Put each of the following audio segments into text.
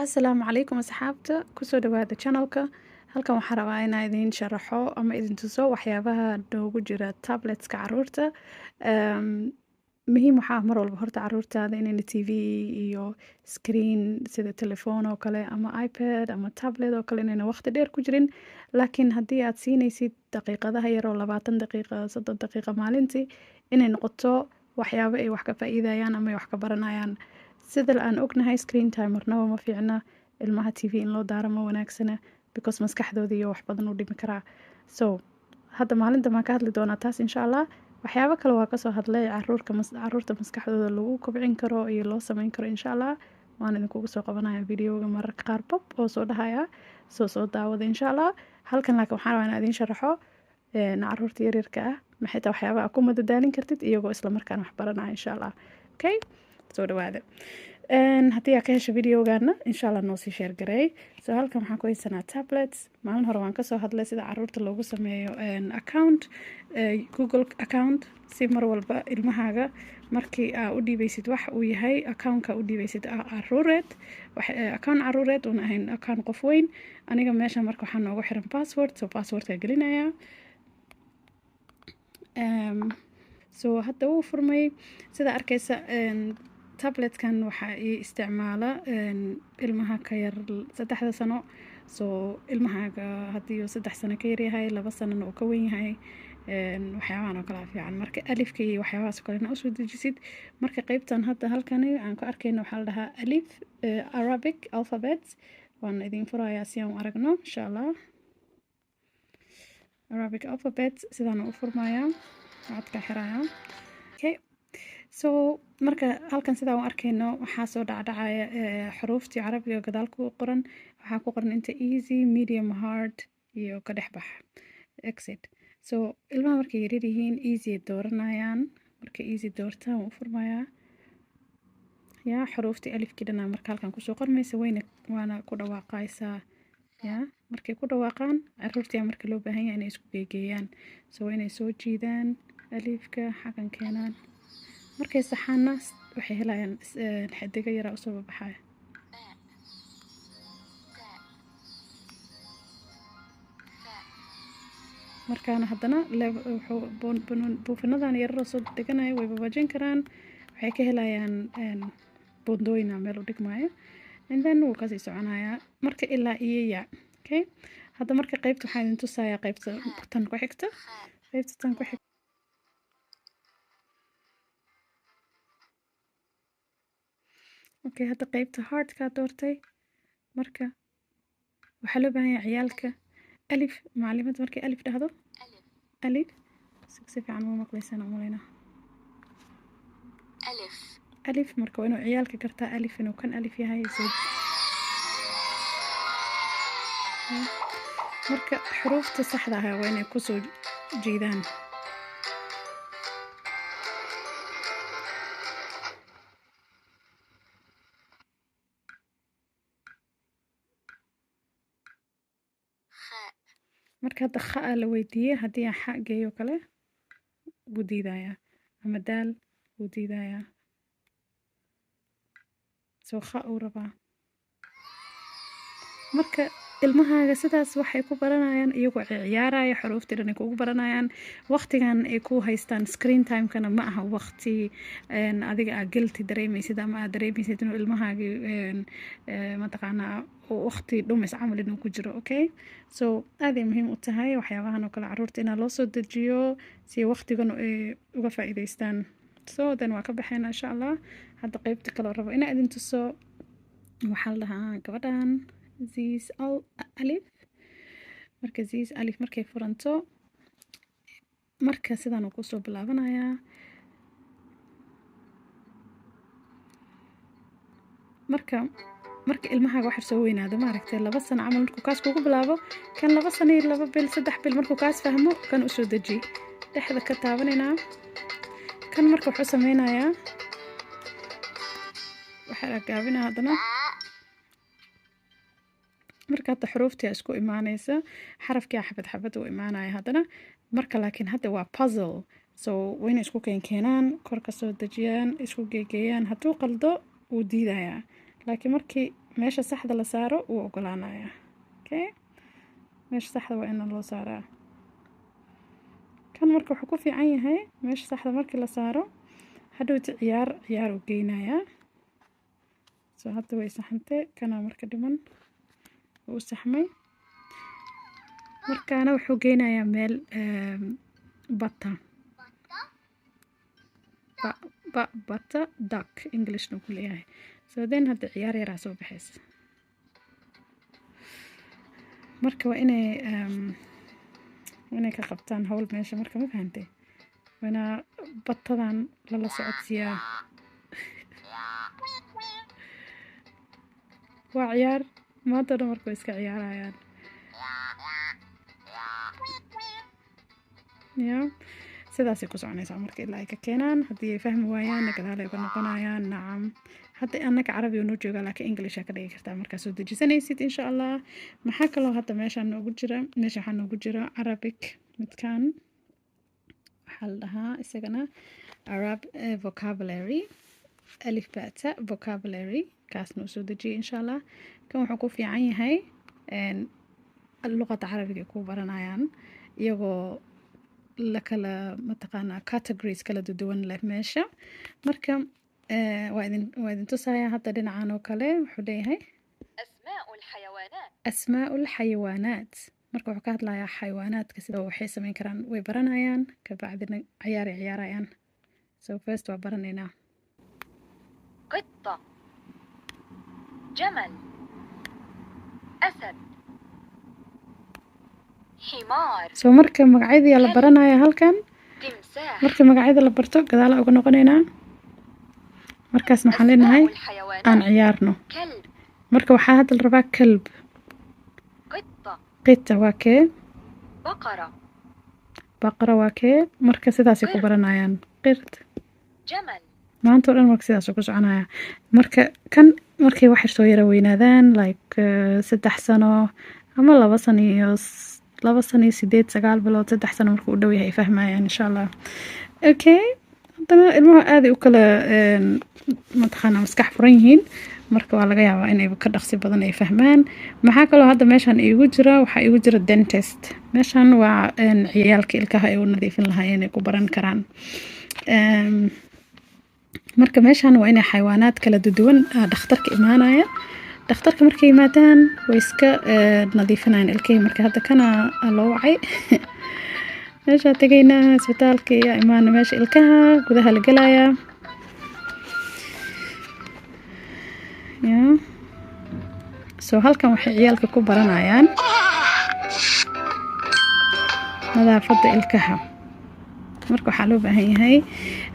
Asalaamu calaykum asxaabta kusoo dhawaada channelka halkan waxaan rabaa inaan idin sharaxo ama idin tuso waxyaabaha noogu jira tabletka caruurta muhiim waxaa ah mar walba horta caruurtaada inayna TV iyo screen sida telefoon oo kale ama iPad ama tablet oo kale inayna waqti dheer ku jirin laakiin haddii aad siinaysid daqiiqadaha yar oo 20 daqiiqo 30 daqiiqo maalintii inay noqoto waxyaabo ay wax ka faa'iidayaan ama ay wax ka baranayaan sida aan ognahay screen time marnaba ma fiicna ilmaha TV in loo daaro ma wanaagsana because maskaxdooda iyo wax badan u dhimi karaa so hadda maalinta ma ka hadli doonaa taas insha Allah waxyaabo kale waa ka soo hadlay caruurta maskaxdooda lagu kobcin karo iyo loo sameyn karo insha Allah waan idinkugu soo qabanayaa videoga mararka qaar pop oo soo dhahaya soo daawada insha Allah halkan laakiin waxaan rabaa inaan idin sharaxo caruurta yaryarka ah maxay tahay waxyaabaha ku madadaalin kartid iyagoo isla markaana wax baranaya insha Allah okay soo dhawaada haddii aad ka hesho videogaana insha Allah noo sii share gareey so halkan waxaan ku haysanaa tablets maalin hore waan ka soo hadlay sida caruurta loogu sameeyo account Google account si mar walba ilmahaaga markii aad u dhiibaysid wax uu yahay account-ka u dhiibaysid caruureed account caruureed una ahayn account qof weyn aniga meesha marka waxaan noogu xiran password so passwordka gelinaya so hadda wuu furmay sida arkaysa tabletkan waxaa isticmaala ilmaha ka yar 3 sano so ilmahaaga haddii uu 3 sano ka yar yahay 2 sanana uu ka weyn yahay waxyaabahan oo kala fiican marka alifka iyo waxyaabahaas oo kale usoo dejisid marka qaybtan hadda halkani aan ku arkayno waxaa la dhahaa alif Arabic alphabet waan idin furayaa si aan u aragno insha Allah Arabic alphabet sidaan u furmayaa codka xirayaa okay so marka halkan sida aan arkayno waxa soo dhacdhacaya xuruuftii Carabiga gadaal ku qoran waxa ku qoran inta easy medium hard iyo ka dhexbax exit so ilmaha markay yar yihiin easy dooranayaan marka easy doortaan u furmayaa ya xuruuftii alifkii dhana marka halkan ku soo qormaysa waana ku dhawaaqaysaa ya markay ku dhawaaqaan caruurtii marka loo baahan yahay inay isku geeyaan so inay soo jiidaan alifka xagan keenaan markay saxaana waxay helayaan xadiga yar oo soo baxaya markaana haddana buufinadan yar oo soo deganaya way baabajin karaan waxay ka helayaan bundooyina meel u dhigmaayo and then wuu ka sii soconayaa marka ilaa iya okay hadda marka qaybta waxaan idin tusayaa qaybta tan ku xigta okay hadda qaybta hard ka doortay marka waxa loo baahan yahay ciyaalka alif macallimada markay alif dhahdo alif si fiican ma maqlaysana umaleena alif marka waa inuu ciyaalka gartaa alif inuu kan alif yahay marka xuruufta saxda ah waa inay ku soo jiidaan marka hadda kha la weydiiyay haddii aan xa geeyo kale wuu diidayaa ama daal wuu diidayaa soo kha uu rabaa marka ilmahaaga sidaas waxay ku baranayaan iyagoo ciyaaraya xuruuftii dhan ay kugu baranayaan waqtigan ay ku haystaan screen time-kana ma aha waqti adiga aad guilty dareemaysid ama aad dareemaysid inuu ilmahaaga mataqaanaa waqti dhumis camal inuu ku jiro okay so aad ay muhiim u tahay waxyaabahan oo kale caruurta inaa loo soo dejiyo si waqtigan ay uga faa'iidaystaan so then waa ka baxayna insha Allah hadda qaybta kale rabo inaan idin tuso waxaa la dhahaa gabadhan Ziz alif marka Ziz alif markay furanto marka sidaan uu ku soo bilaabanayaa marka ilmahaaga waxa soo weynaado ma aragtay 2 sano camal markuu kaas kugu bilaabo kan 2 sano iyo 2 bil 3 bil markuu kaas fahmo kan u soo deji dhexda ka taabanayna kan marka wuxuu sameynayaa waxa gaabina hadana marka xuruuftii isku imaanaysa xarafkii xabad u imaanaya hadana marka laakiin hadda waa puzzle so wayna isku keenaan kor ka soo dajiyaan isku geeyaan hadduu qaldo uu diidayaa laakiin markii meesha saxda la saaro wuu ogolaanayaa. Okay, meesha saxda waa in loo saaraa. kan marka wuxuu ku fiican yahay meesha saxda markii la saaro hadhowti ciyaar u geynayaa. So hadda way saxantay kana marka dhiman wuu saxmay. markaana wuxuu geynayaa meel bata bata duck English ku leeyahay. So then hadda ciyaar yar soo baxaysa. marka waa inay ka qabtaan hawl meesha marka ma fahantay. wana batadan la socodsiyaa. waa ciyaar maanta dhan markay iska ciyaarayaan. sidaasay ku soconaysaa marka ilaa ay ka keenaan. haddii ay fahmi waayaan gadaal ay uga noqonayaan. nacam hadda annaka carabi noo jooga laakiin English ka dhigi kartaa markaa soo dejisanaysid insha Allah. maxaa kaloo hadda meeshaan noogu jira Arabic midkaan waxaa la dhahaa isagana Arab vocabulary alif bata vocabulary kaas noo soo dejiyay insha Allah. kan wuxuu ku fiican yahay luqadda carabiga ku baranayaan iyagoo la kala mataqaanaa categories kala duwan leh meesha. marka waa idin tusayaa hadda dhinacaan oo kale wuxuu leeyahay asmaa'ul xayawaanaat. marka wuxuu ka hadlayaa xayawaanaadka sida waxay samayn karaan way baranayaan ka bacdina ciyaarayaan. so first waa baranaynaa قطة جمل أسد حمار. so marka magacyada la baranaya halkan تمساح. marka magacyada la barto gadaal uga noqonaynaa. markaas waxaan leenahay aan ciyaarno. كلب. marka waxaa hadda la rabaa kalb. qita waa kee. baqara waa kee. marka sidaasay ku baranayaan. qirt. jamal. maanta oo dhan marka sidaas ku soconaya. marka kan markay wax soo yara weynaadaan like 3 sano ama 2 sano iyo 2 sano iyo 8 bilood 3 sano markuu u dhow yahay fahmayaan insha Allah. okay hadana ilmaha aad u kala mataqaana maskax furan yihiin marka waa laga yaabaa inay ka dhaqsi badan ay fahmaan. maxaa kaloo hadda meeshan iigu jira dentist. meeshan waa ciyaalka ilkaha ay u nadiifin lahaayeen ay ku baran karaan. marka meeshan waa inay xayawaanaad kala duwan dhakhtarka imaanaya. dhakhtarka markay yimaadaan way iska nadiifinayaan ilkaha. marka hadda kana loo wacay meesha tagaynaa isbitaalka iyo imaana meesha ilkaha gudaha la galayaa. so halkan waxay ciyaalka ku baranayaan nadaafadda ilkaha. marka waxaa loo baahan yahay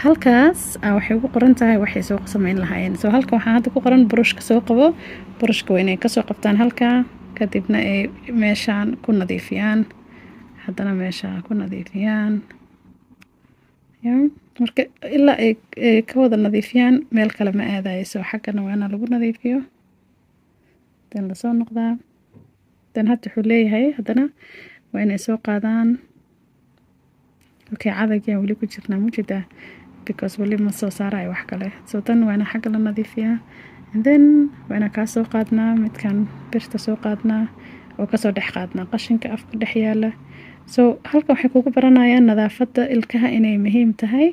halkaas waxay ugu qoran tahay waxay soo samayn lahaayeen. so halkan waxaa hadda ku qoran burushka soo qabo. burushka waa inay kasoo qabtaan halkaa kadibna ay meeshaan ku nadiifiyaan. haddana meesha ku nadiifiyaan. marka ilaa ay ka wada nadiifiyaan meel kale ma aadayso. xaggana waa in lagu nadiifiyo dan la soo noqdaa. dan hadda wuxuu leeyahay haddana waa inay soo qaadaan. okay cadag yaa weli ku jirnaa mujida because weli ma soo saarayo wax kale. so tan waa in xagga la nadiifiyaa and then waa in kaa soo qaadnaa midkan birta soo qaadnaa oo kasoo dhex qaadnaa qashinka afka dhex yaala. so halkan waxay kugu baranayaan nadaafadda ilkaha inay muhiim tahay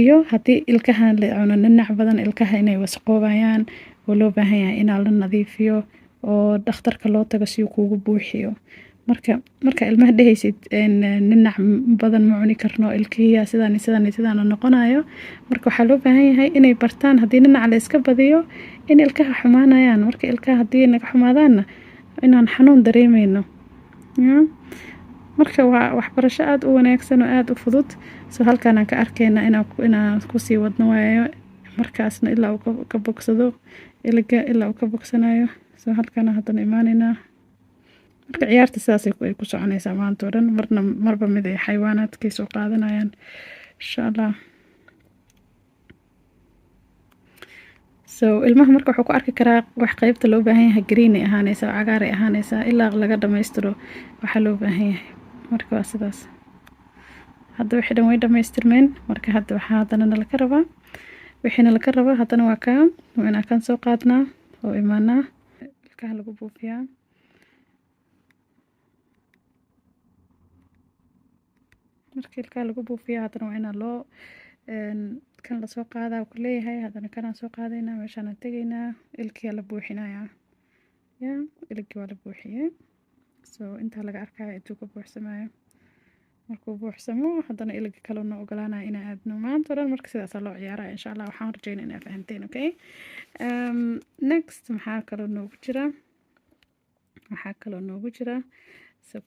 iyo haddii ilkaha la cuno ninac badan ilkaha inay wasaqoobayaan oo loo baahan yahay in la nadiifiyo oo dhakhtarka loo tago si uu kugu buuxiyo. marka ilmaha dhehaysid ninac badan ma cuni karno ilkihiya sidaan noqonayo. marka waxaa loo baahan yahay inay bartaan haddii ninac la iska badiyo in ilkaha xumaanayaan. marka ilkaha haddii naga xumaadaanna inaan xanuun dareemayno. marka waa waxbarasho aad u wanaagsan oo aad u fudud. so halkaan aan ka arkayna inaan ku sii wadno waayo markaasna ilaa uu ka bogsado ilaa uu ka bogsanayo. so halkaan haddana imaanaynaa. marka ciyaarta sidaas ay ku soconaysaa maanta oo dhan. marba mid ay xayawaanaadkay soo qaadanayaan insha Allah. so ilmaha marka wuxuu ku arki karaa wax qaybta loo baahan yahay green ay ahaanaysaa cagaar ay ahaanaysaa ilaa laga dhameystiro waxa loo baahan yahay. marka waa sidaas. hadda wixii dhan way dhameystirmeen. marka hadda waxaa haddana nala ka rabaa wixiina la ka rabaa haddana waa kaan soo qaadnaa oo imaanaa ilkaha lagu buufiyaa. Marka ilkaha lagu buufiyo haddana waa inaa loo kan lasoo qaadaa ku leeyahay, haddana kanaan soo qaadaynaa, meeshaan aan tegaynaa, ilkiyaa la buuxinayaa. Ilkii waa la buuxiyey. So intaa laga arkayo intuu ka buuxsamayo. Markuu buuxsamo haddana ilki kale noo ogolaanaya inaan aadno. Maanta oo dhan marka sidaasaa loo ciyaaraya insha Allah. Waxaan rajaynaa inaad fahanteen, okay? Next maxaa kaloo noogu jira? Waxaa kaloo noogu jira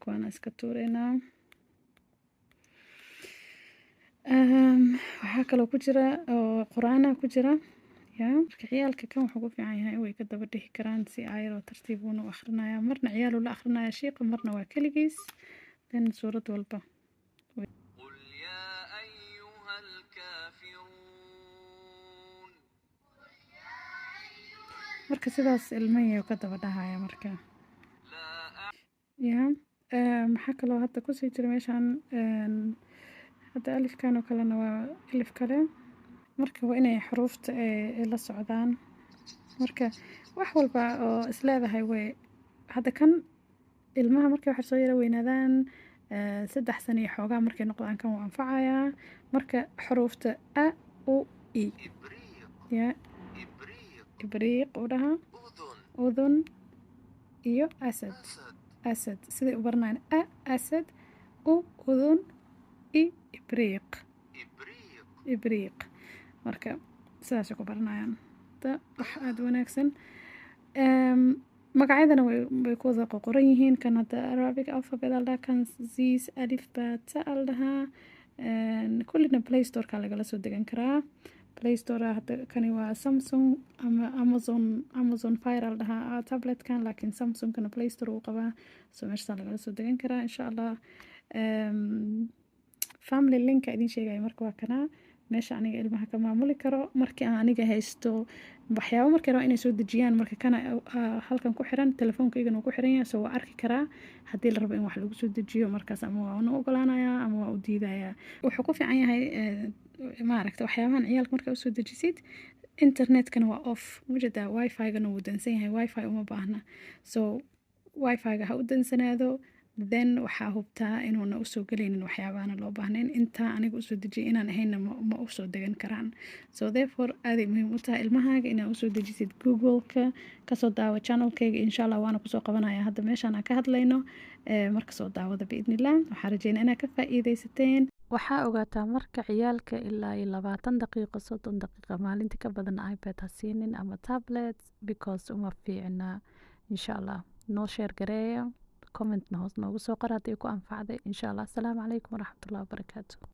kuwaan iska tuureynaa. waxaa kaloo ku jira oo quraana ku jira marka ciyaalka kan wuxuu ku fiican yahay way ka daba dhihi karaan si ayadoo tartiib u akhrinaya marna ciyaal uu la akhrinaya sheekha marna waa kaligiis dan suurad walba قل يا أيها الكافرون marka sidaas ilmaha ka daba dhahaya marka لا maxaa kaloo hadda ku sii jira meeshan hadda alifkan oo kalena waa alif kale marka waa inay xuruufta la socdaan marka wax walba oo isleedahay way hadda kan ilmaha markay wax soo yara weynaadaan 3 sano iyo xoogaa markay noqdaan kan wuu anfacayaa marka xuruufta a u i إبريق إبريق ibriiq u dhaha أذن udun iyo asad أسد siday u baranayaan a asad u udun i ibriiq إبريق ibriiq marka sidaasay ku baranayaan wax aada wanaagsan magacyadana way ku wada qoran yihiin kan hadda Arabic alphabet alda kan ziis alif ba ta aldahaa kullina play store-ka lagala soo degan karaa play store hadda kani waa Samsung ama Amazon Fire aldahaa tabletkan laakiin Samsung kana play store uu qabaa soo meesha lagala soo degan karaa insha Allah family link idin sheegay marka waa kana meesha aniga ilmaha ka maamuli karo markii aan aniga haysto waxyaabo markii rabo inay soo dejiyaan marka kana halkan ku xiran telefoonkaygana uu ku xiran yahay soo waa arki karaa haddii la rabo in wax lagu soo dejiyo markaas ama waa u ogolaanayaa ama waa u diidayaa wuxuu ku fiican yahay maaragta waxyaabahan ciyaalka markaa usoo dejisid internetkana waa off mujada wifi-gana wuu dansan yahay wifi uma baahna so wifi-ga ha u dansanaado then waxaa hubtaa inuuna usoo gelaynin waxyaabaana loo baahnayn intaa aniga usoo dejiyay inaan ahayna ma usoo degan karaan so therefore aaday muhiim u tahay ilmahaaga inaad usoo dejisid google-ka kasoo daawo channelkayga insha Allah waana kusoo qabanaya hadda meeshaan aan ka hadlayno marka soo daawada biidnillah waxaan rajeynaa inaad ka faa'iidaysateen waxaa ogaataa marka ciyaalka ilaa 20 daqiiqo 30 daqiiqo maalintii ka badan iPad ha siinin ama tablet because uma fiicna insha Allah noo share gareeya comment hoos noogu soo qor haddii ku anfacday insha Allah. Assalaamu calaykum waraxmatullaahi wabarakaatuh.